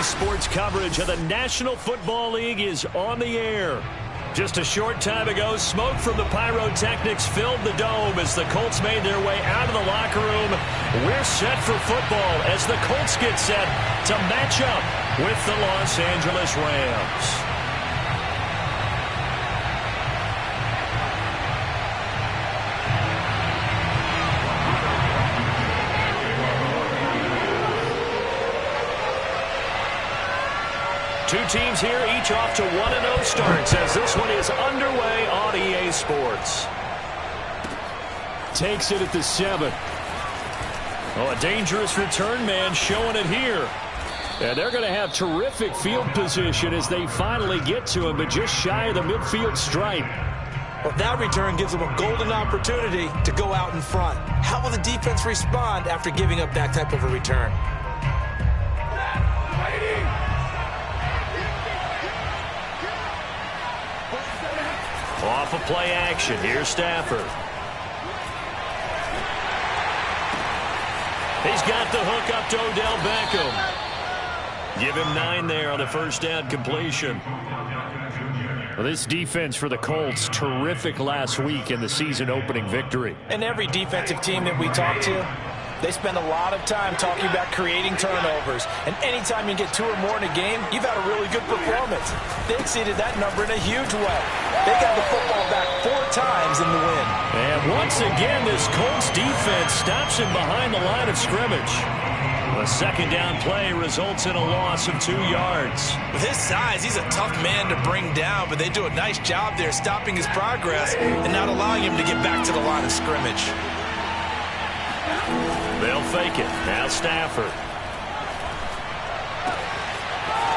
sports coverage of the National Football League is on the air. Just a short time ago, smoke from the pyrotechnics filled the dome as the Colts made their way out of the locker room. We're set for football as the Colts get set to match up with the Los Angeles Rams. Two teams here, each off to 1-0 starts as this one is underway on EA Sports. Takes it at the 7. Oh, a dangerous return man showing it here. And they're going to have terrific field position as they finally get to him, but just shy of the midfield stripe. Well, that return gives them a golden opportunity to go out in front. How will the defense respond after giving up that type of a return? Off of play action. Here's Stafford. He's got the hook up to Odell Beckham. Give him 9 there on the first down completion. Well, this defense for the Colts, terrific last week in the season opening victory. And every defensive team that we talk to, they spend a lot of time talking about creating turnovers. And anytime you get 2 or more in a game, you've had a really good performance. They exceeded that number in a huge way. They got the football back 4 times in the win. And once again, this Colts defense stops him behind the line of scrimmage. A second down play results in a loss of 2 yards. With his size, he's a tough man to bring down, but they do a nice job there stopping his progress and not allowing him to get back to the line of scrimmage. They'll fake it. Now Stafford.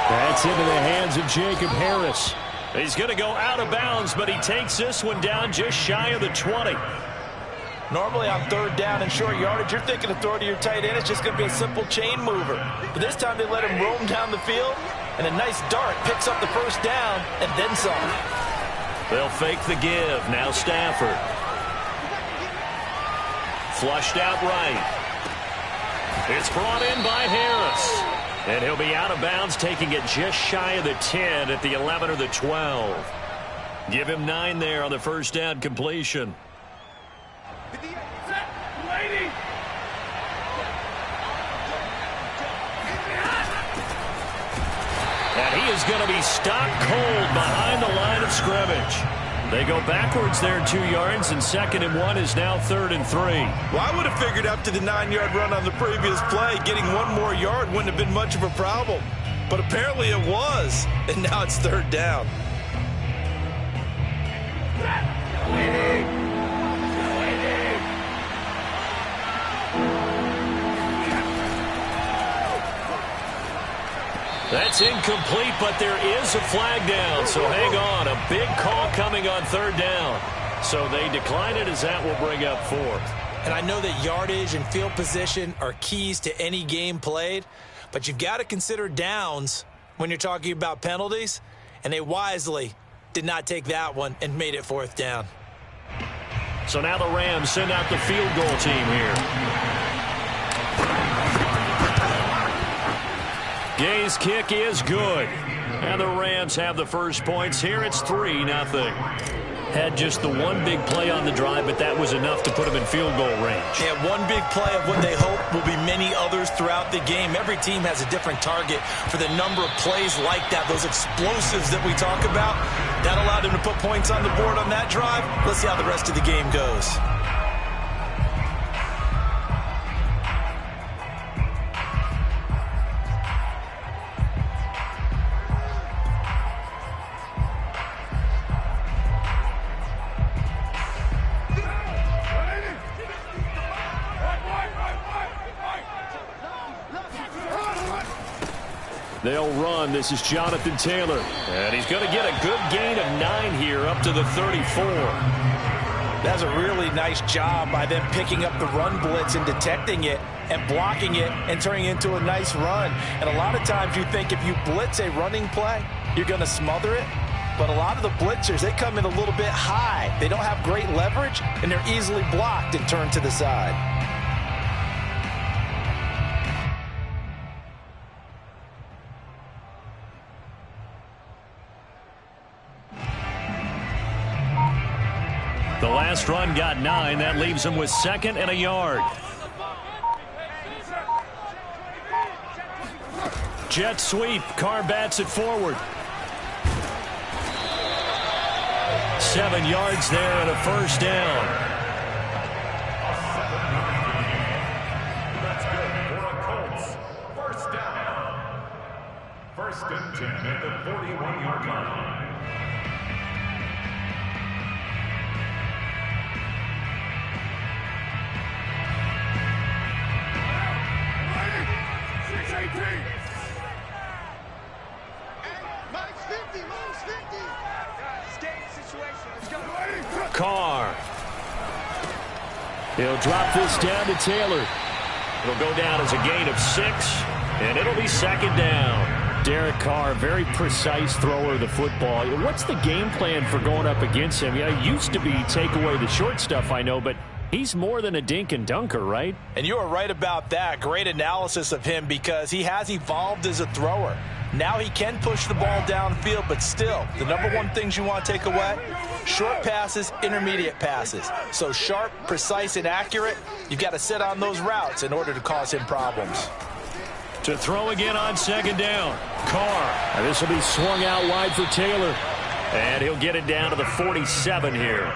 That's into the hands of Jacob Harris. He's going to go out of bounds, but he takes this one down just shy of the 20. Normally on 3rd down and short yardage, you're thinking of throwing to your tight end. It's just going to be a simple chain mover. But this time they let him roam down the field, and a nice dart picks up the first down and then some. They'll fake the give. Now Stafford. Flushed out right. It's brought in by Harris. And he'll be out of bounds, taking it just shy of the 10 at the 11 or the 12. Give him 9 there on the first down completion. And he is going to be stopped cold behind the line of scrimmage. They go backwards there 2 yards, and 2nd and 1 is now 3rd and 3. Well, I would have figured after the 9-yard run on the previous play, getting 1 more yard wouldn't have been much of a problem. But apparently it was, and now it's 3rd down. That's incomplete, but there is a flag down, so hang on. A big call coming on 3rd down. So they decline it as that will bring up 4th. And I know that yardage and field position are keys to any game played, but you've got to consider downs when you're talking about penalties, and they wisely did not take that one and made it 4th down. So now the Rams send out the field goal team here. Gay's kick is good. And the Rams have the first points here. It's 3-0. Had just the one big play on the drive, but that was enough to put them in field goal range. Yeah, one big play of what they hope will be many others throughout the game. Every team has a different target for the number of plays like that, those explosives that we talk about. That allowed them to put points on the board on that drive. Let's see how the rest of the game goes. They'll run. This is Jonathan Taylor. And he's going to get a good gain of 9 here up to the 34. That's a really nice job by them picking up the run blitz and detecting it and blocking it and turning it into a nice run. And a lot of times you think if you blitz a running play, you're going to smother it. But a lot of the blitzers, they come in a little bit high. They don't have great leverage, and they're easily blocked and turned to the side. The last run got 9. That leaves him with 2nd and a yard. Jet sweep. Carr bats it forward. 7 yards there and a first down. That's good for a Colts. First down. 1st and 10 at the 41-yard line. Carr. He'll drop this down to Taylor. It'll go down as a gain of 6, and it'll be 2nd down. Derek Carr, very precise thrower of the football. What's the game plan for going up against him? It used to be take away the short stuff, I know, but he's more than a dink and dunker, right? And you are right about that. Great analysis of him because he has evolved as a thrower. Now he can push the ball downfield, but still, the number one things you want to take away, short passes, intermediate passes. So sharp, precise, and accurate, you've got to sit on those routes in order to cause him problems. To throw again on 2nd down. Carr. And this will be swung out wide for Taylor. And he'll get it down to the 47 here.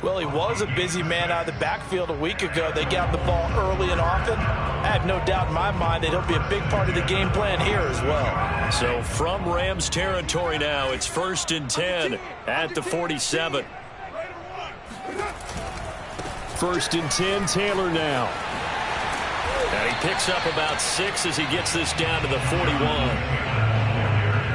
Well, he was a busy man out of the backfield a week ago. They got the ball early and often. I have no doubt in my mind that he'll be a big part of the game plan here as well. So from Rams territory now, it's 1st and 10 at the 47. 1st and 10, Taylor now. And he picks up about 6 as he gets this down to the 41. All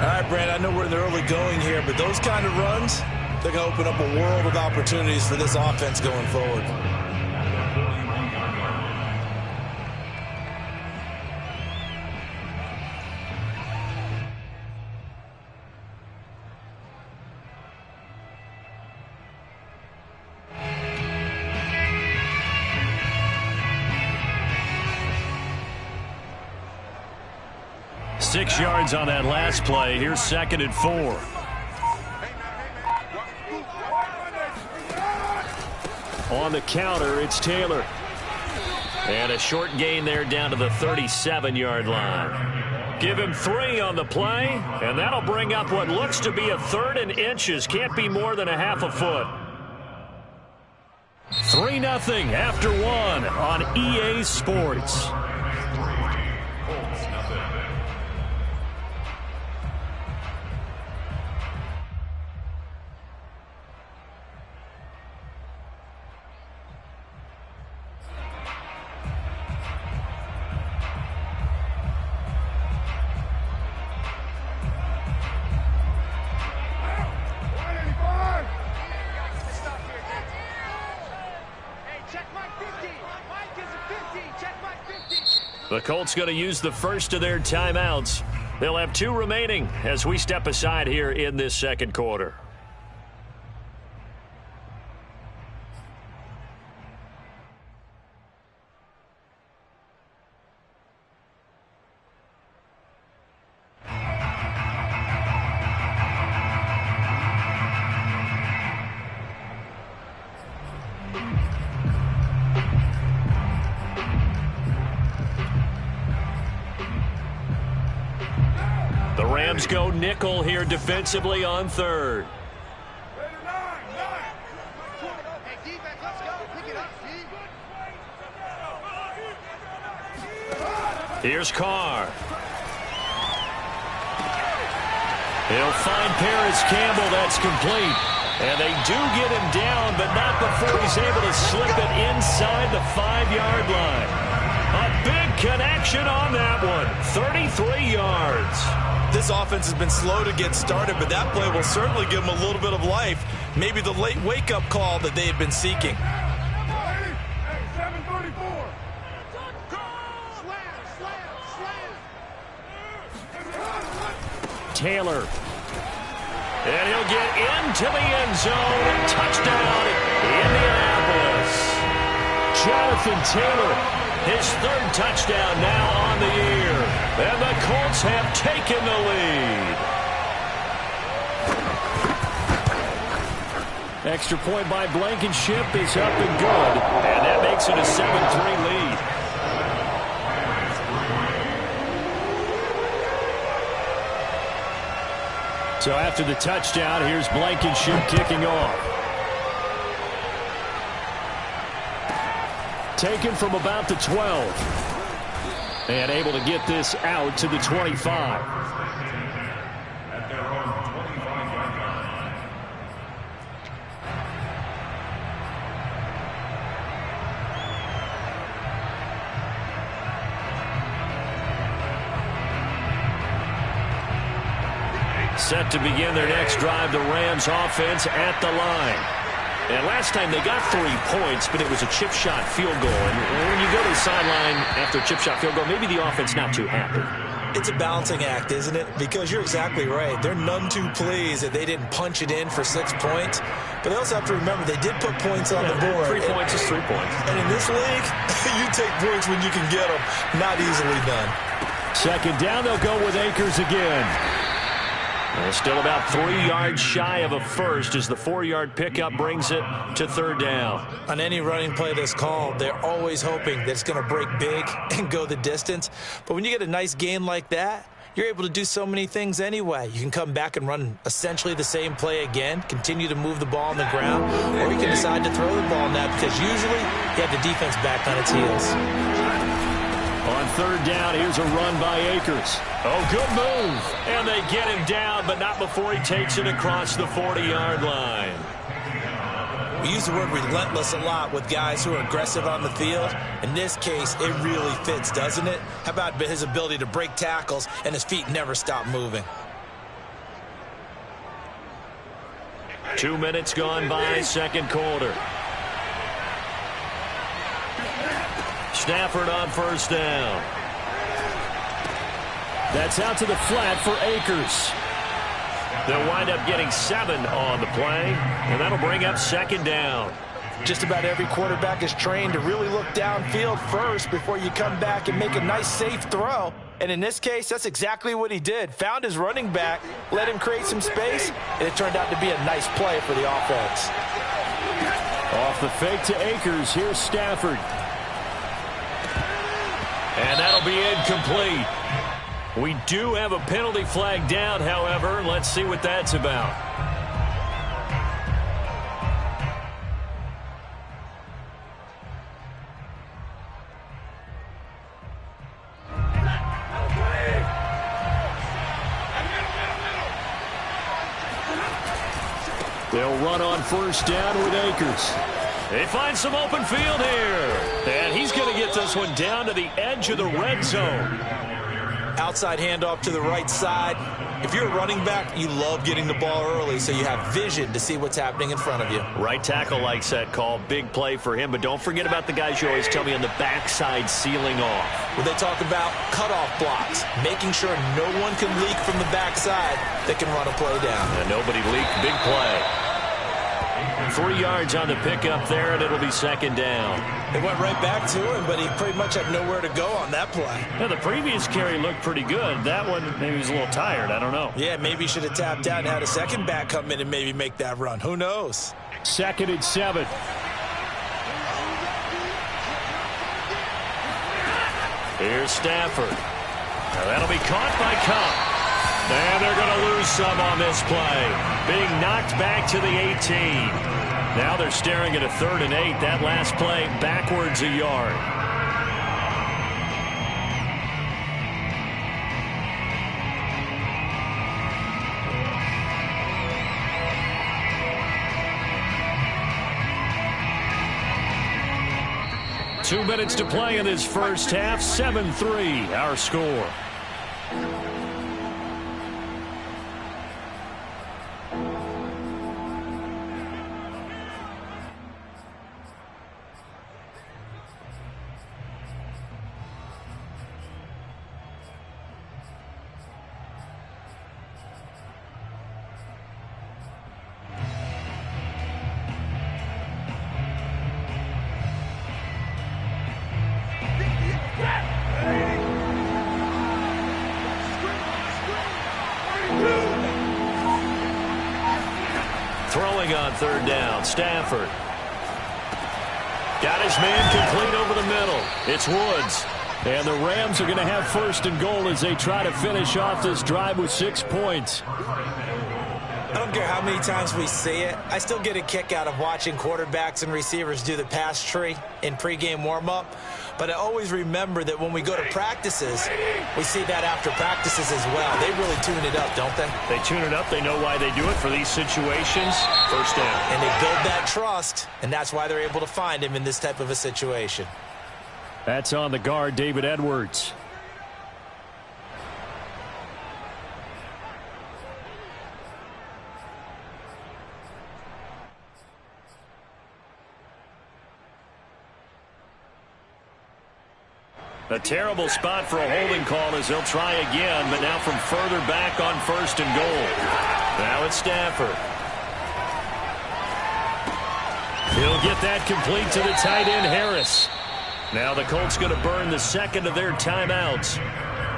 right, Brand, I know we're in the early going here, but those kind of runs, they're going to open up a world of opportunities for this offense going forward. Six yards on that last play. Here's 2nd and 4. On the counter, it's Taylor. And a short gain there down to the 37-yard line. Give him 3 on the play, and that'll bring up what looks to be a 3rd and inches. Can't be more than a half a foot. 3-0 after 1 on EA Sports. The Colts going to use the first of their timeouts. They'll have 2 remaining as we step aside here in this 2nd quarter. Rams go nickel here defensively on 3rd. Here's Carr. He'll find Paris Campbell. That's complete. And they do get him down, but not before he's able to slip it inside the 5-yard line. A big connection on that one. 33 yards. This offense has been slow to get started, but that play will certainly give them a little bit of life. Maybe the late wake-up call that they had been seeking. Taylor. And he'll get into the end zone. Touchdown, Indianapolis. Jonathan Taylor, his 3rd touchdown now on the year. And the Colts have taken the lead. Extra point by Blankenship is up and good. And that makes it a 7-3 lead. So after the touchdown, here's Blankenship kicking off. Taken from about the 12. And able to get this out to the 25. Set to begin their next drive, the Rams offense at the line. And last time they got 3 points, but it was a chip shot field goal. And when you go to the sideline after a chip shot field goal, maybe the offense not too happy. It's a balancing act, isn't it? Because you're exactly right. They're none too pleased that they didn't punch it in for 6 points. But they also have to remember they did put points on the board. 3 points is 3 points. And in this league, you take points when you can get them. Not easily done. Second down, they'll go with Akers again. Well, still about 3 yards shy of a first as the 4-yard pickup brings it to third down. On any running play that's called, they're always hoping that it's going to break big and go the distance. But when you get a nice gain like that, you're able to do so many things anyway. You can come back and run essentially the same play again, continue to move the ball on the ground, or you can decide to throw the ball now because usually you have the defense back on its heels. On third down, here's a run by Akers. Oh, good move. And they get him down, but not before he takes it across the 40-yard line. We use the word relentless a lot with guys who are aggressive on the field. In this case, it really fits, doesn't it? How about his ability to break tackles and his feet never stop moving? 2 minutes gone by, second quarter. Stafford on first down. That's out to the flat for Akers. They'll wind up getting 7 on the play, and that'll bring up second down. Just about every quarterback is trained to really look downfield first before you come back and make a nice, safe throw. And in this case, that's exactly what he did. Found his running back, let him create some space, and it turned out to be a nice play for the offense. Off the fake to Akers, here's Stafford. And that'll be incomplete. We do have a penalty flag down, however. Let's see what that's about. They'll run on first down with Akers. They find some open field here. And he's going to get this one down to the edge of the red zone. Outside handoff to the right side. If you're a running back, you love getting the ball early so you have vision to see what's happening in front of you. Right tackle likes that call. Big play for him. But don't forget about the guys you always tell me on the backside sealing off. When they talk about cutoff blocks, making sure no one can leak from the backside that can run a play down. And nobody leaked. Big play. 3 yards on the pickup there, and it'll be second down. They went right back to him, but he pretty much had nowhere to go on that play. Yeah, the previous carry looked pretty good. That one, maybe he was a little tired. I don't know. Yeah, maybe he should have tapped out and had a second back come in and maybe make that run. Who knows? 2nd and 7. Here's Stafford. Now that'll be caught by Cup. And they're going to lose some on this play. Being knocked back to the 18. Now they're staring at a 3rd and 8. That last play backwards a yard. Two minutes to play in this first half. 7-3 our score. Throwing on third down, Stafford. Got his man complete over the middle. It's Woods. And the Rams are going to have first and goal as they try to finish off this drive with 6 points. I don't care how many times we see it. I still get a kick out of watching quarterbacks and receivers do the pass tree in pregame warm-up. But I always remember that when we go to practices, we see that after practices as well. They really tune it up, don't they? They tune it up. They know why they do it for these situations. First down. And they build that trust, and that's why they're able to find him in this type of a situation. That's on the guard, David Edwards. A terrible spot for a holding call as they'll try again, but now from further back on first and goal. Now it's Stafford. He'll get that complete to the tight end, Harris. Now the Colts going to burn the second of their timeouts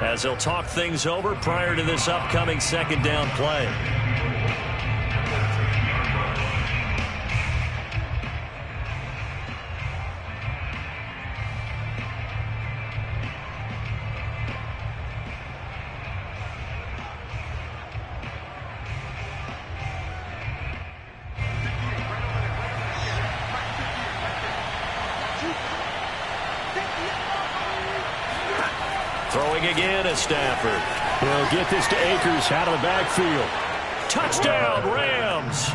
as they'll talk things over prior to this upcoming second down play. Throwing again is Stafford. He'll get this to Akers out of the backfield. Touchdown, Rams.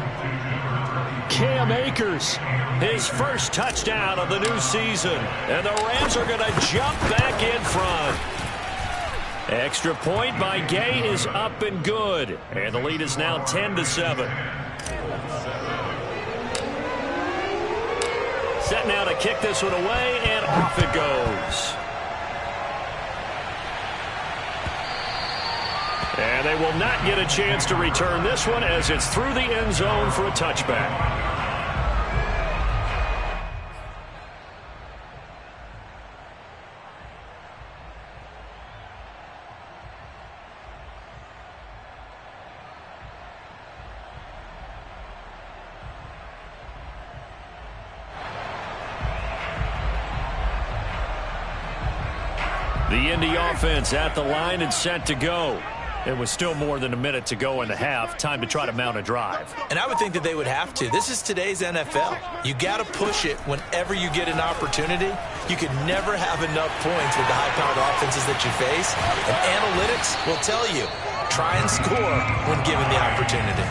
Cam Akers, his first touchdown of the new season. And the Rams are going to jump back in front. Extra point by Gay is up and good. And the lead is now 10-7. Set now to kick this one away, and off it goes. And they will not get a chance to return this one as it's through the end zone for a touchback. The Indy offense at the line and set to go. It was still more than a minute to go in the half. Time to try to mount a drive. And I would think that they would have to. This is today's NFL. You got to push it whenever you get an opportunity. You can never have enough points with the high-powered offenses that you face. And analytics will tell you, try and score when given the opportunity.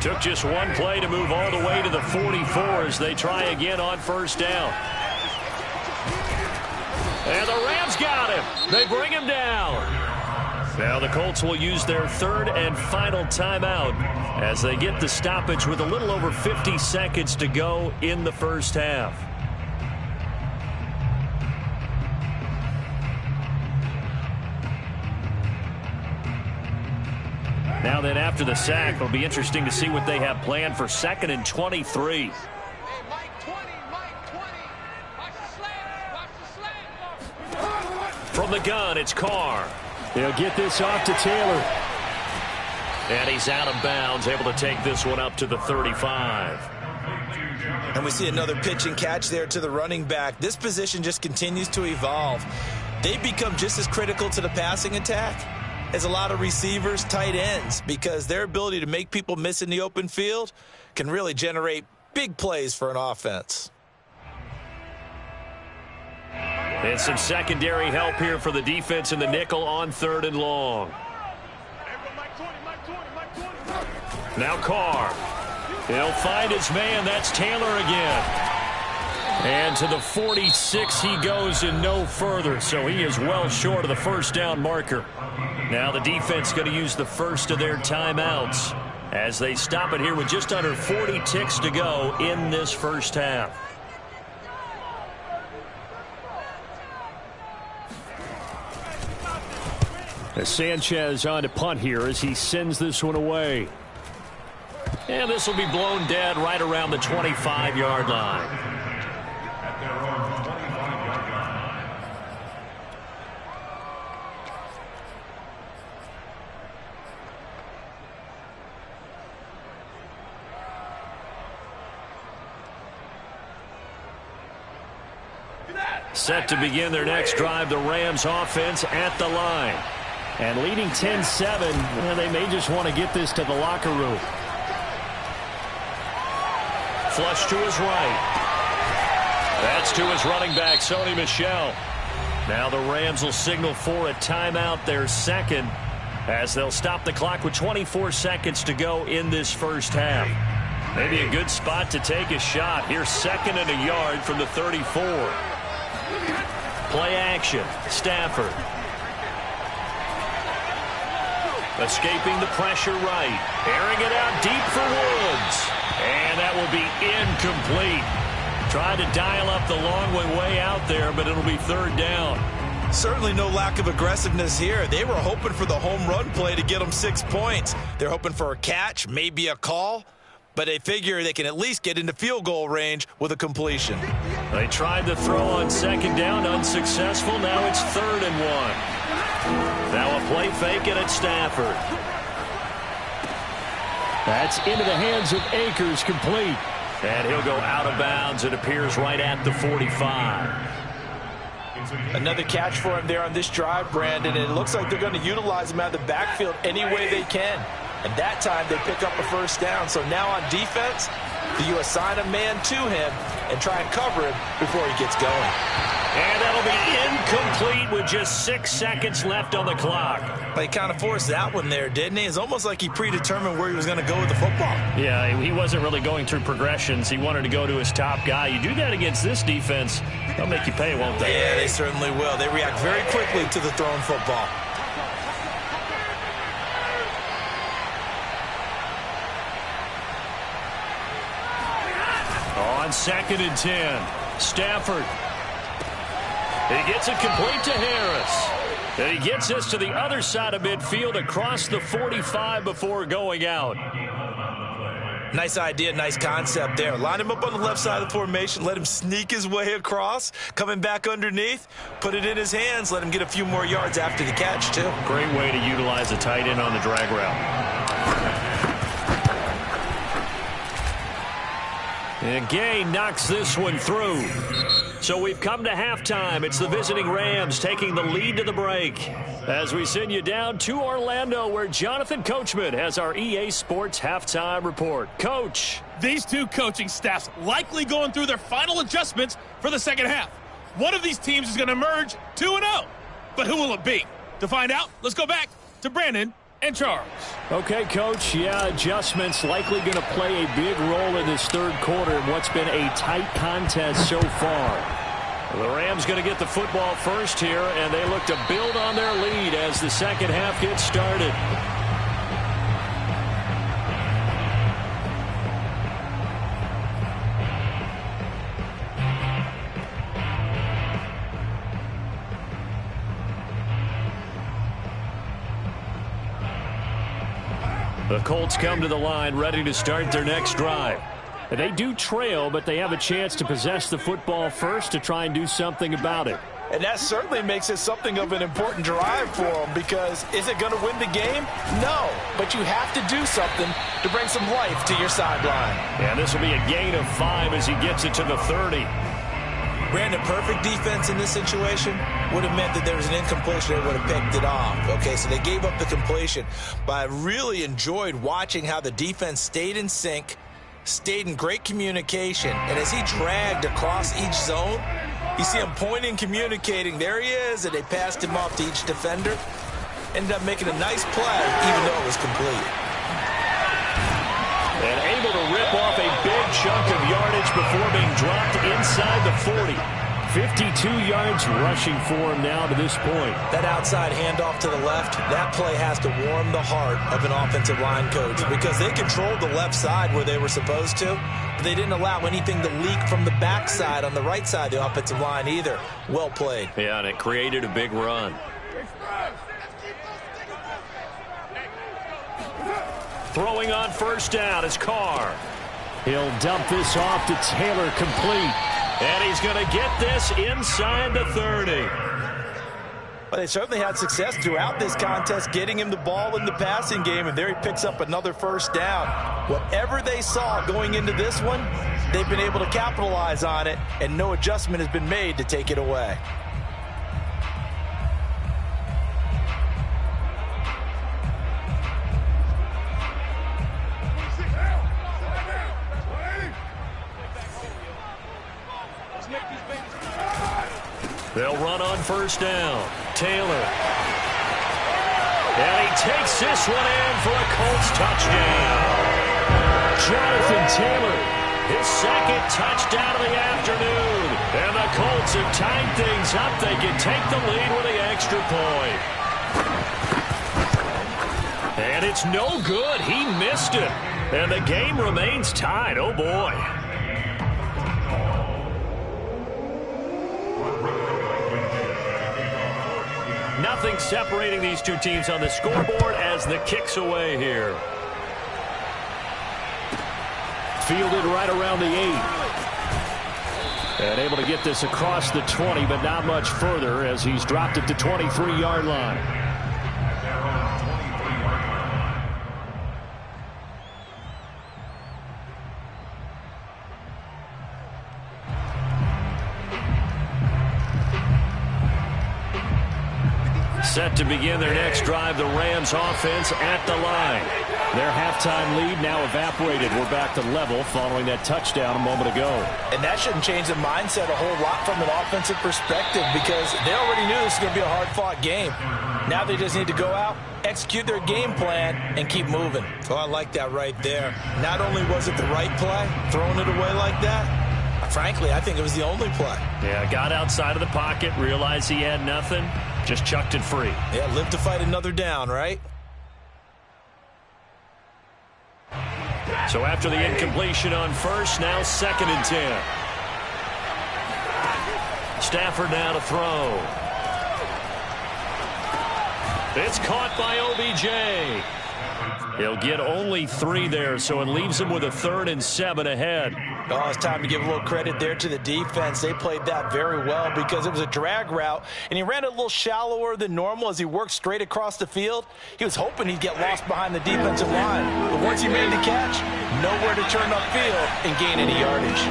Took just one play to move all the way to the 44 as they try again on first down. And the Rams got him. They bring him down. Now the Colts will use their third and final timeout as they get the stoppage with a little over 50 seconds to go in the first half. Now then, after the sack, it'll be interesting to see what they have planned for 2nd and 23. From the gun, it's Carr. They'll get this off to Taylor. And he's out of bounds, able to take this one up to the 35. And we see another pitch and catch there to the running back. This position just continues to evolve. They become just as critical to the passing attack as a lot of receivers, tight ends, because their ability to make people miss in the open field can really generate big plays for an offense. And some secondary help here for the defense in the nickel on 3rd and long. Now Carr. He'll find his man. That's Taylor again. And to the 46 he goes and no further. So he is well short of the first down marker. Now the defense going to use the first of their timeouts as they stop it here with just under 40 ticks to go in this first half. Sanchez on to punt here as he sends this one away. And this will be blown dead right around the 25-yard line. Set to begin their next drive, the Rams offense at the line. And leading 10-7, they may just want to get this to the locker room. Flush to his right. That's to his running back, Sony Michel. Now the Rams will signal for a timeout, their second, as they'll stop the clock with 24 seconds to go in this first half. Maybe a good spot to take a shot. Here's 2nd and a yard from the 34. Play action. Stafford. Escaping the pressure right. Airing it out deep for Woods. And that will be incomplete. Tried to dial up the long way out there, but it'll be 3rd down. Certainly no lack of aggressiveness here. They were hoping for the home run play to get them 6 points. They're hoping for a catch, maybe a call, but they figure they can at least get into field goal range with a completion. They tried to throw on 2nd down, unsuccessful. Now it's 3rd and 1. Now a play fake, and it's Stafford. That's into the hands of Akers, complete. And he'll go out of bounds. It appears right at the 45. Another catch for him there on this drive, Brandon, and it looks like they're going to utilize him out of the backfield any way they can. And that time they pick up a 1st down. So now on defense, you assign a man to him and try and cover him before he gets going. And that'll be incomplete with just 6 seconds left on the clock. But he kind of forced that one there, didn't he? It's almost like he predetermined where he was going to go with the football. Yeah, he wasn't really going through progressions. He wanted to go to his top guy. You do that against this defense, they'll make you pay, won't they? Yeah, they certainly will. They react very quickly to the thrown football. On 2nd and 10, Stafford. He gets it complete to Harris. And he gets this to the other side of midfield across the 45 before going out. Nice idea, nice concept there. Line him up on the left side of the formation, let him sneak his way across, coming back underneath, put it in his hands, let him get a few more yards after the catch, too. Great way to utilize a tight end on the drag route. And Gay knocks this one through. So we've come to halftime. It's the visiting Rams taking the lead to the break. As we send you down to Orlando, where Jonathan Coachman has our EA Sports halftime report. Coach. These two coaching staffs likely going through their final adjustments for the second half. One of these teams is going to emerge 2-0. But who will it be? To find out, let's go back to Brandon and Charles. Okay, Coach. Yeah, adjustments likely going to play a big role in this 3rd quarter in what's been a tight contest so far. The Rams going to get the football first here, and they look to build on their lead as the second half gets started. The Colts come to the line ready to start their next drive. They do trail, but they have a chance to possess the football first to try and do something about it. And that certainly makes it something of an important drive for them, because is it going to win the game? No, but you have to do something to bring some life to your sideline. And this will be a gain of 5 as he gets it to the 30. Brandon, perfect defense in this situation would have meant that there was an incompletion. They would have picked it off. Okay, so they gave up the completion. But I really enjoyed watching how the defense stayed in sync, stayed in great communication. And as he dragged across each zone, you see him pointing, communicating. There he is, and they passed him off to each defender. Ended up making a nice play, even though it was complete. And able to rip off a big chunk of yardage before being dropped inside the 40. 52 yards rushing for him now to this point. That outside handoff to the left, that play has to warm the heart of an offensive line coach, because they controlled the left side where they were supposed to, but they didn't allow anything to leak from the backside on the right side of the offensive line either. Well played. Yeah, and it created a big run. Throwing on 1st down is Carr. He'll dump this off to Taylor, complete. And he's going to get this inside the 30. Well, they certainly had success throughout this contest, getting him the ball in the passing game, and there he picks up another first down. Whatever they saw going into this one, they've been able to capitalize on it, and no adjustment has been made to take it away. They'll run on first down. Taylor. And he takes this one in for a Colts touchdown. Jonathan Taylor, his second touchdown of the afternoon. And the Colts have tied things up. They can take the lead with the extra point. And it's no good. He missed it. And the game remains tied. Oh, boy. Nothing separating these two teams on the scoreboard as the kick's away here. Fielded right around the 8. And able to get this across the 20, but not much further as he's dropped it to 23-yard line. Set to begin their next drive, the Rams offense at the line. Their halftime lead now evaporated. We're back to level following that touchdown a moment ago. And that shouldn't change the mindset a whole lot from an offensive perspective because they already knew this was going to be a hard-fought game. Now they just need to go out, execute their game plan, and keep moving. Oh, I like that right there. Not only was it the right play, throwing it away like that, frankly, I think it was the only play. Yeah, got outside of the pocket, realized he had nothing, just chucked it free. Yeah, live to fight another down, right? So after the incompletion on first, now 2nd and 10. Stafford now to throw. It's caught by OBJ. He'll get only 3 there, so it leaves him with a 3rd and 7 ahead. Oh, it's time to give a little credit there to the defense. They played that very well because it was a drag route, and he ran it a little shallower than normal as he worked straight across the field. He was hoping he'd get lost behind the defensive line, but once he made the catch, nowhere to turn upfield and gain any yardage.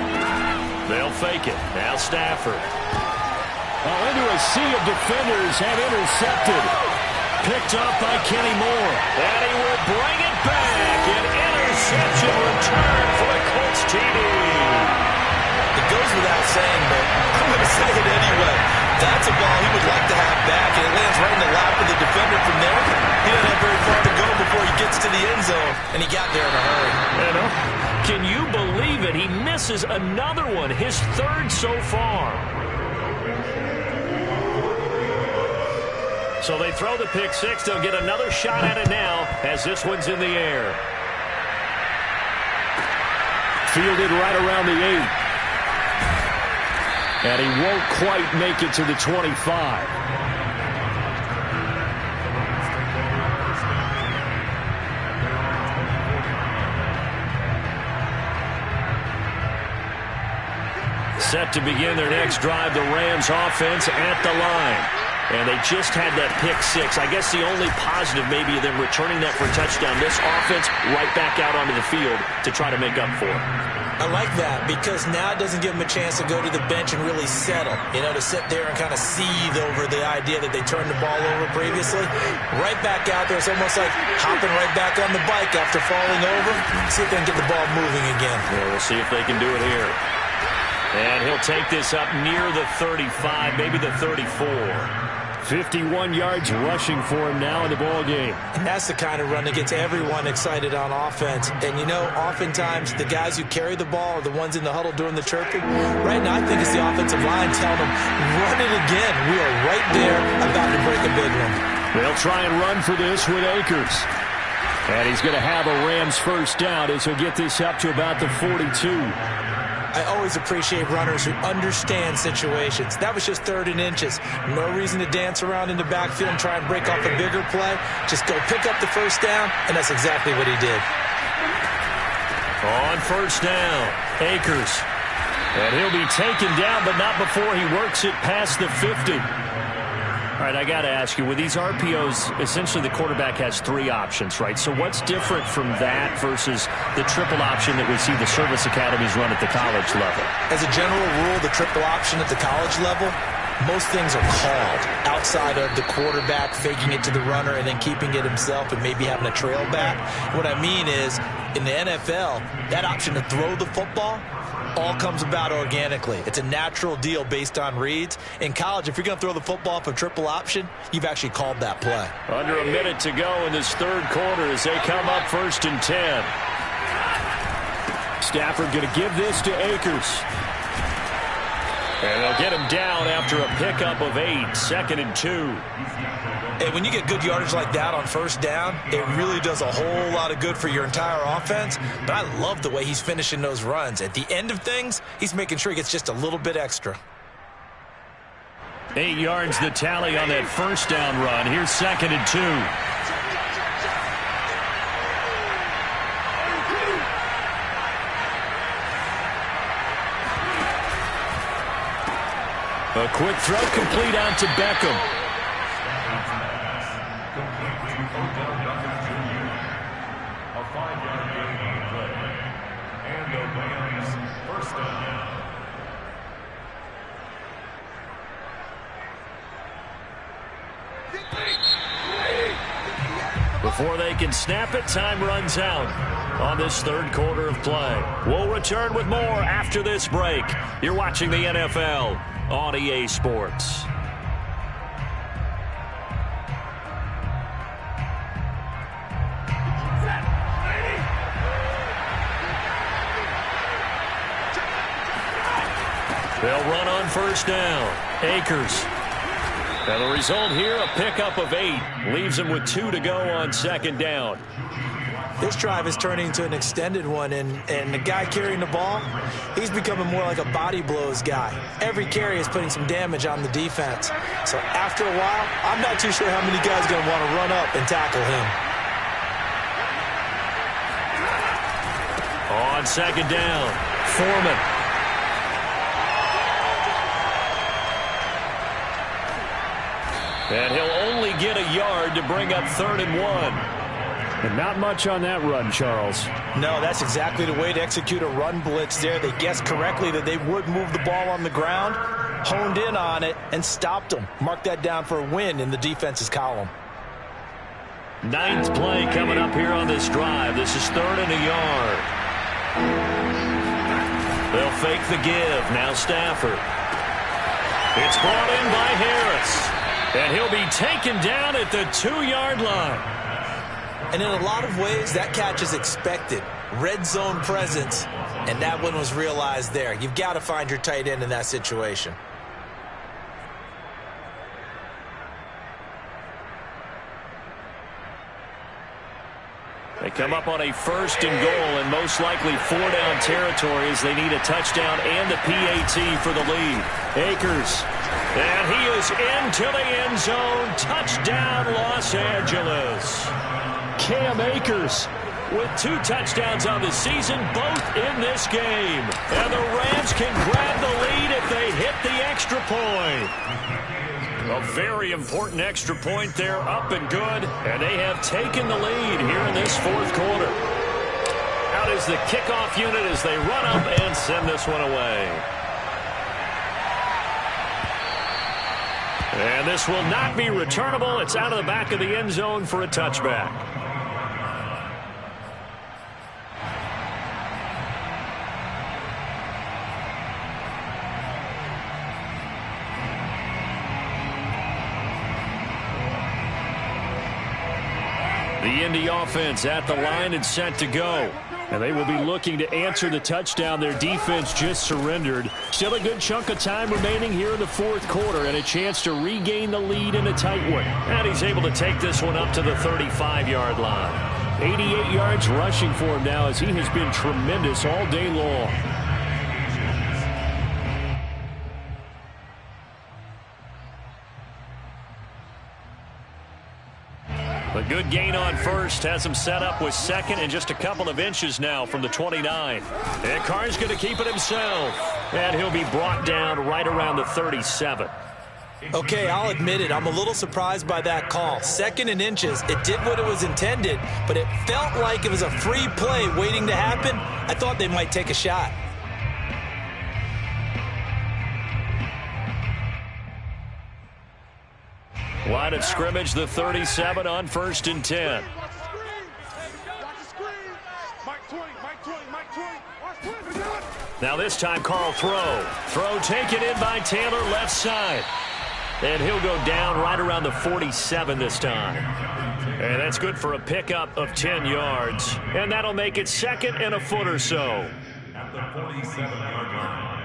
They'll fake it. Now Stafford. Into a sea of defenders and intercepted. Picked up by Kenny Moore. And he will bring it back. An interception return for the Colts TD. It goes without saying, but I'm going to say it anyway. That's a ball he would like to have back, and it lands right in the lap of the defender from there. He doesn't have very far to go before he gets to the end zone, and he got there in a hurry. Can you believe it? He misses another one, his 3rd so far. So they throw the pick 6. They'll get another shot at it now as this one's in the air. Fielded right around the 8. And he won't quite make it to the 25. Set to begin their next drive, the Rams offense at the line. And they just had that pick 6. I guess the only positive maybe of them returning that for a touchdown. This offense right back out onto the field to try to make up for it. I like that because now it doesn't give them a chance to go to the bench and really settle. You know, to sit there and kind of seethe over the idea that they turned the ball over previously. Right back out there. It's almost like hopping right back on the bike after falling over. See if they can get the ball moving again. Yeah, we'll see if they can do it here. And he'll take this up near the 35, maybe the 34. 51 yards rushing for him now in the ball game. And that's the kind of run that gets everyone excited on offense. And, you know, oftentimes the guys who carry the ball are the ones in the huddle doing the chirping. Right now, I think it's the offensive line telling them, run it again. We are right there about to break a big one. They'll try and run for this with Akers. And he's going to have a Rams first down as he'll get this up to about the 42. I always appreciate runners who understand situations. That was just 3rd and inches. No reason to dance around in the backfield and try and break off a bigger play. Just go pick up the first down, and that's exactly what he did. On first down, Akers. And he'll be taken down, but not before he works it past the 50. All right, I got to ask you, with these RPOs, essentially the quarterback has 3 options, right? So what's different from that versus the triple option that we see the service academies run at the college level? As a general rule, the triple option at the college level, most things are called outside of the quarterback faking it to the runner and then keeping it himself and maybe having a trail back. What I mean is, in the NFL, that option to throw the football all comes about organically. It's a natural deal based on reads. In college, if you're going to throw the football for triple option, you've actually called that play. Under a minute to go in this third quarter as they come up 1st and 10. Stafford going to give this to Akers. And they'll get him down after a pickup of 8, 2nd and 2. And when you get good yardage like that on 1st down, it really does a whole lot of good for your entire offense. But I love the way he's finishing those runs. At the end of things, he's making sure he gets just a little bit extra. 8 yards the tally on that 1st down run. Here's 2nd and 2. A quick throw complete out to Beckham. A 5-yard gain on the play. And the Rams first down. Before they can snap it, time runs out on this third quarter of play. We'll return with more after this break. You're watching the NFL on EA Sports. They'll run on 1st down. Akers. And the result here, a pickup of 8. Leaves him with 2 to go on 2nd down. This drive is turning into an extended one, and the guy carrying the ball, he's becoming more like a body blows guy. Every carry is putting some damage on the defense. So after a while, I'm not too sure how many guys are going to want to run up and tackle him. On 2nd down, Foreman. And he'll only get a yard to bring up 3rd and 1. And not much on that run, Charles. No, that's exactly the way to execute a run blitz there. They guessed correctly that they would move the ball on the ground, honed in on it, and stopped them. Mark that down for a win in the defense's column. 9th play coming up here on this drive. This is 3rd and a yard. They'll fake the give. Now Stafford. It's brought in by Harris. And he'll be taken down at the 2-yard line. And in a lot of ways, that catch is expected. Red zone presence, and that one was realized there. You've got to find your tight end in that situation. They come up on a 1st and goal, and most likely 4-down territory as they need a touchdown and a PAT for the lead. Akers. And he is into the end zone. Touchdown, Los Angeles. Cam Akers with 2 touchdowns on the season, both in this game. And the Rams can grab the lead if they hit the extra point. A very important extra point there, up and good. And they have taken the lead here in this 4th quarter. Out is the kickoff unit as they run up and send this one away. And this will not be returnable. It's out of the back of the end zone for a touchback. The Indy offense at the line and set to go. And they will be looking to answer the touchdown their defense just surrendered. Still a good chunk of time remaining here in the 4th quarter and a chance to regain the lead in a tight one. And he's able to take this one up to the 35-yard line. 88 yards rushing for him now as he has been tremendous all day long. A good gain on 1st has him set up with 2nd and just a couple of inches now from the 29. And Carr's going to keep it himself. And he'll be brought down right around the 37. Okay, I'll admit it. I'm a little surprised by that call. 2nd and inches. It did what it was intended, but it felt like it was a free play waiting to happen. I thought they might take a shot. Line of scrimmage, the 37 on 1st and 10. Now this time call throw. Throw taken in by Taylor left side. And he'll go down right around the 47 this time. And that's good for a pickup of 10 yards. And that'll make it 2nd and a foot or so. At the 47-yard line.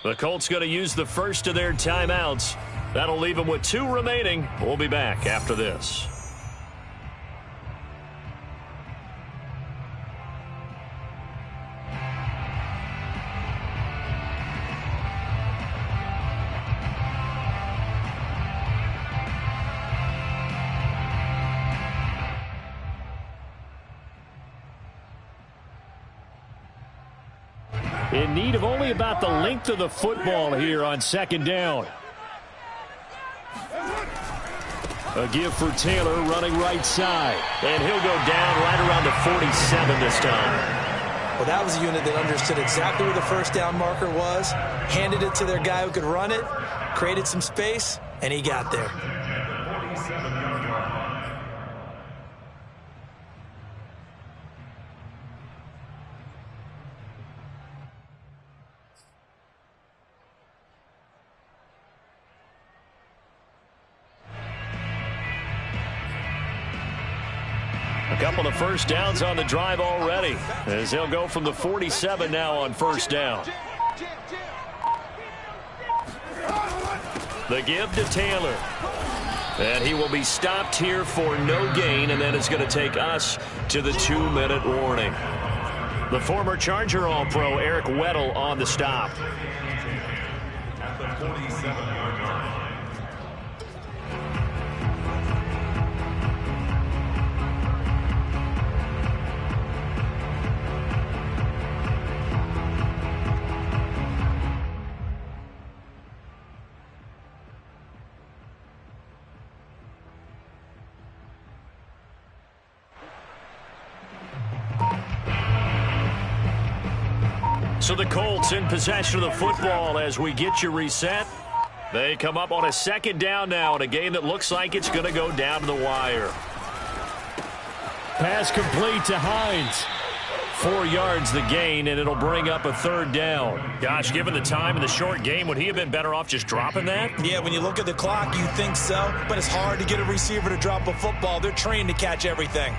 The Colts going to use the first of their timeouts. That'll leave them with 2 remaining. We'll be back after this. In need of only about the length of the football here on 2nd down. A give for Taylor running right side. And he'll go down right around the 47 this time. Well, that was a unit that understood exactly where the first down marker was, handed it to their guy who could run it, created some space, and he got there. A couple of first downs on the drive already, as they'll go from the 47 now on 1st down. The give to Taylor. And he will be stopped here for no gain, and then it's going to take us to the 2-minute warning. The former Charger All-Pro Eric Weddle on the stop. At the 47-yard line. So the Colts in possession of the football as we get you reset. They come up on a 2nd down now in a game that looks like it's going to go down to the wire. Pass complete to Hines. 4 yards the gain, and it'll bring up a 3rd down. Gosh, given the time in the short game, would he have been better off just dropping that? Yeah, when you look at the clock, you think so, but it's hard to get a receiver to drop a football. They're trained to catch everything.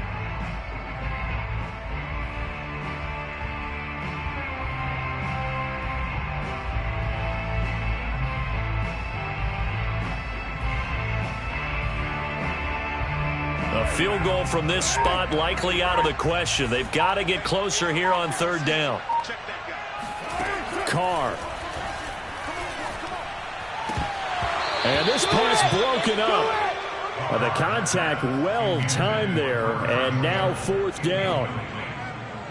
A field goal from this spot likely out of the question. They've got to get closer here on 3rd down. Carr. And this pass broken up. The contact well timed there, and now 4th down.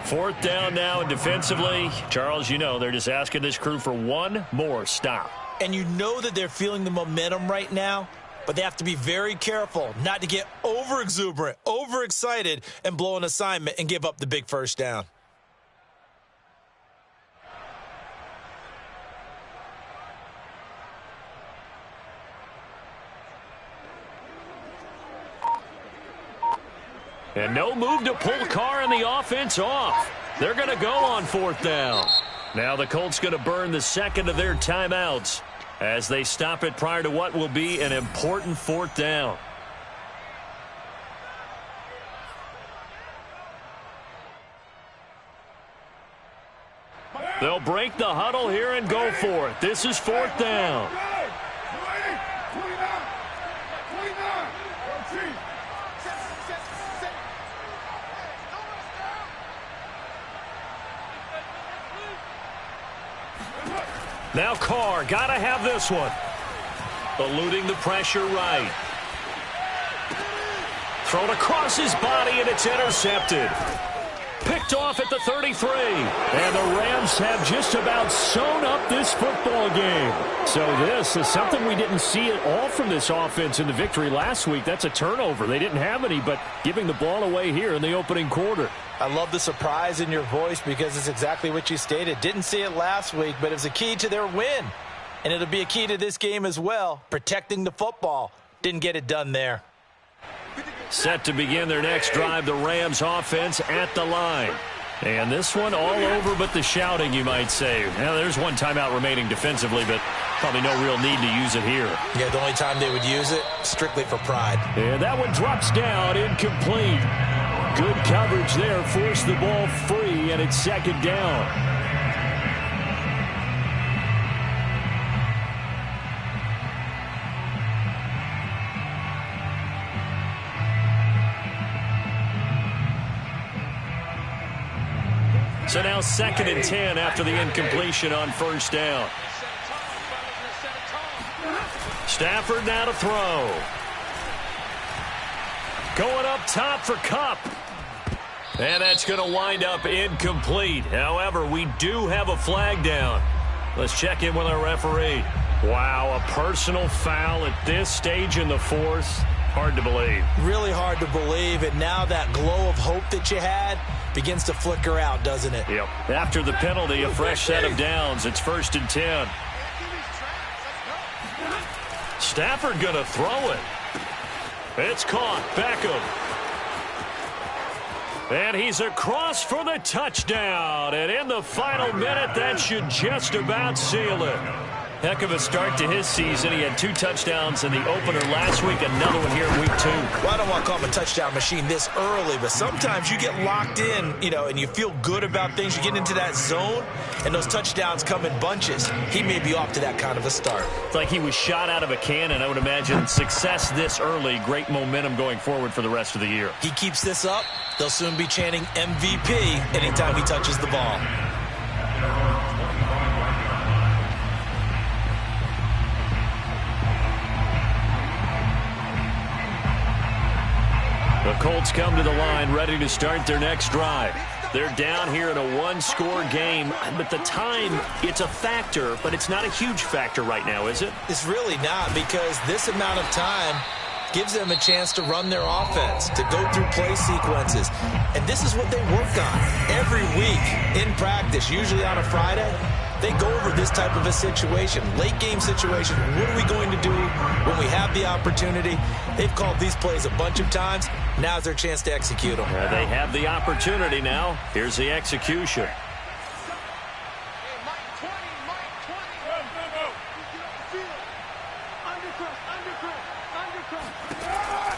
4th down now, and defensively, Charles, you know, they're just asking this crew for one more stop. And you know that they're feeling the momentum right now, but they have to be very careful not to get over-exuberant, over-excited, and blow an assignment and give up the big 1st down. And no move to pull Carr and the offense off. They're going to go on 4th down. Now the Colts going to burn the 2nd of their timeouts as they stop it prior to what will be an important 4th down. They'll break the huddle here and go for it. This is 4th down. Now Carr, got to have this one. Eluding the pressure right. Thrown across his body, and it's intercepted. Picked off at the 33. And the Rams have just about sewn up this football game. So this is something we didn't see at all from this offense in the victory last week. That's a turnover. They didn't have any, but giving the ball away here in the opening quarter. I love the surprise in your voice because it's exactly what you stated. Didn't see it last week, but it was a key to their win. And it'll be a key to this game as well, protecting the football. Didn't get it done there. Set to begin their next drive, the Rams offense at the line. And this one all over but the shouting, you might say. Now, there's one timeout remaining defensively, but probably no real need to use it here. Yeah, the only time they would use it, strictly for pride. And that one drops down, incomplete. Good coverage there, forced the ball free, and it's second down. So now 2nd and 10 after the incompletion on first down. Stafford now to throw. Going up top for Kupp. And that's going to wind up incomplete. However, we do have a flag down. Let's check in with our referee. Wow, a personal foul at this stage in the fourth. Hard to believe. Really hard to believe. And now that glow of hope that you had begins to flicker out, doesn't it? Yep. After the penalty, a fresh set of downs. It's 1st and 10. Stafford going to throw it. It's caught. Beckham. And he's across for the touchdown. And in the final minute, that should just about seal it. Heck of a start to his season. He had 2 touchdowns in the opener last week, another one here in week 2. Well, I don't want to call him a touchdown machine this early, but sometimes you get locked in, and you feel good about things. You get into that zone, and those touchdowns come in bunches. He may be off to that kind of a start. It's like he was shot out of a cannon. I would imagine success this early, great momentum going forward for the rest of the year. He keeps this up, they'll soon be chanting MVP anytime he touches the ball. The Colts come to the line ready to start their next drive. They're down here in a one-score game, but the time, it's a factor, but it's not a huge factor right now, is it? It's really not, because this amount of time gives them a chance to run their offense, to go through play sequences. And this is what they work on every week in practice, usually on a Friday. They go over this type of a situation, late game situation. What are we going to do when we have the opportunity? They've called these plays a bunch of times. Now's their chance to execute them. They have the opportunity now. Here's the execution.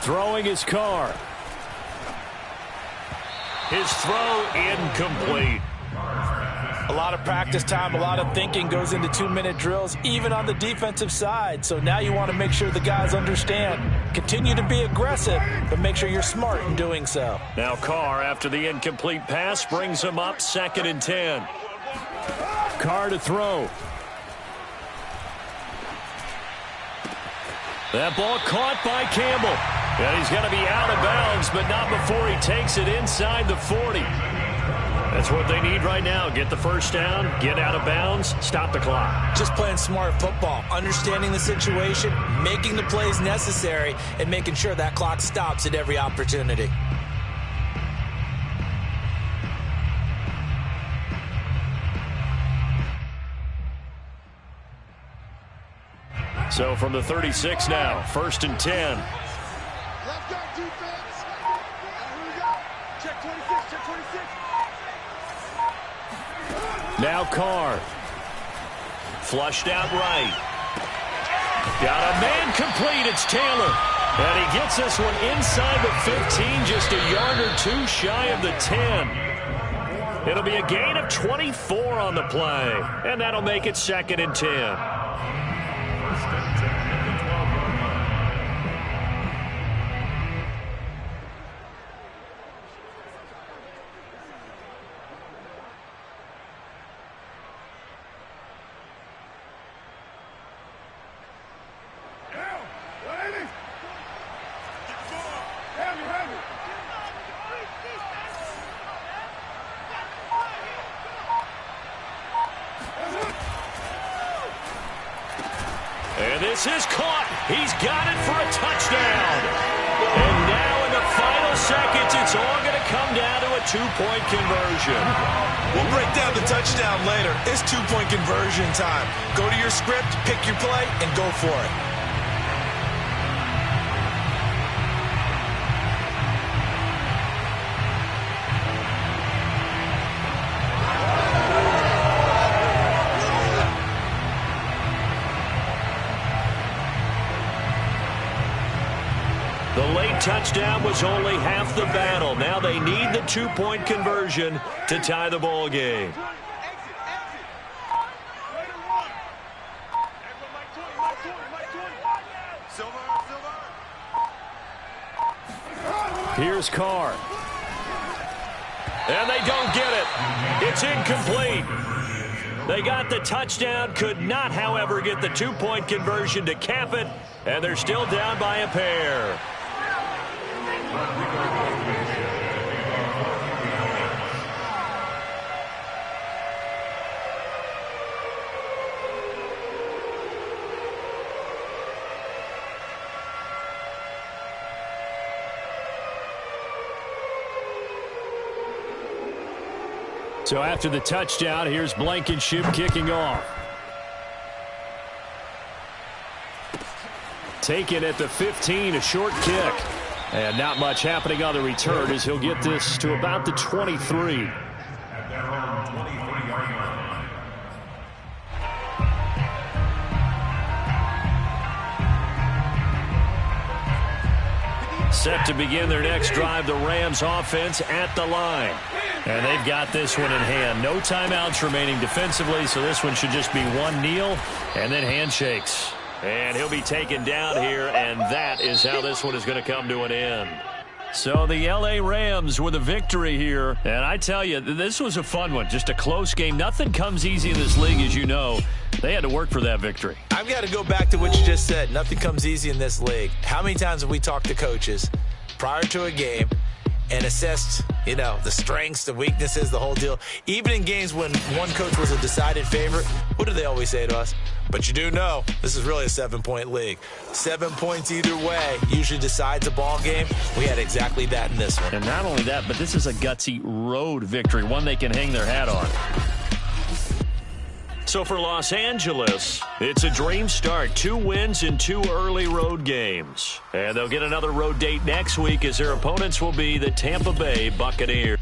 Throwing his Carr. His throw incomplete. A lot of practice time, a lot of thinking goes into 2-minute drills, even on the defensive side. So now you want to make sure the guys understand. Continue to be aggressive, but make sure you're smart in doing so. Now Carr, after the incomplete pass, brings him up 2nd and 10. Carr to throw. That ball caught by Campbell. And he's going to be out of bounds, but not before he takes it inside the 40. That's what they need right now. Get the first down, get out of bounds, stop the clock. Just playing smart football, understanding the situation, making the plays necessary, and making sure that clock stops at every opportunity. So from the 36 now, 1st and 10. Left guard defense. Here we go. Check 26, check 26. Now Carr. Flushed out right. Got a man complete. It's Taylor. And he gets this one inside the 15, just a yard or 2 shy of the 10. It'll be a gain of 24 on the play. And that'll make it 2nd and 10. And this is caught. He's got it for a touchdown. And now in the final seconds, it's all going to come down to a two-point conversion. We'll break down the touchdown later. It's two-point conversion time. Go to your script, pick your play, and go for it. The late touchdown was only half the battle. Now they need the two-point conversion to tie the ball game. Here's Carr. And they don't get it. It's incomplete. They got the touchdown, could not, however, get the two-point conversion to cap it, and they're still down by a pair. So after the touchdown, here's Blankenship kicking off. Taken at the 15, a short kick. And not much happening on the return as he'll get this to about the 23. Set to begin their next drive, the Rams offense at the line. And they've got this one in hand. No timeouts remaining defensively, so this one should just be one kneel and then handshakes. And he'll be taken down here, and that is how this one is going to come to an end. So the L.A. Rams with a victory here. And I tell you, this was a fun one. Just a close game. Nothing comes easy in this league, as you know. They had to work for that victory. I've got to go back to what you just said. Nothing comes easy in this league. How many times have we talked to coaches prior to a game and assessed, the strengths, the weaknesses, the whole deal? Even in games when one coach was a decided favorite, what do they always say to us? But you do know this is really a 7-point league. 7 points either way usually decides a ball game. We had exactly that in this one. And not only that, but this is a gutsy road victory, one they can hang their hat on. So for Los Angeles, it's a dream start. 2 wins in 2 early road games. And they'll get another road date next week as their opponents will be the Tampa Bay Buccaneers.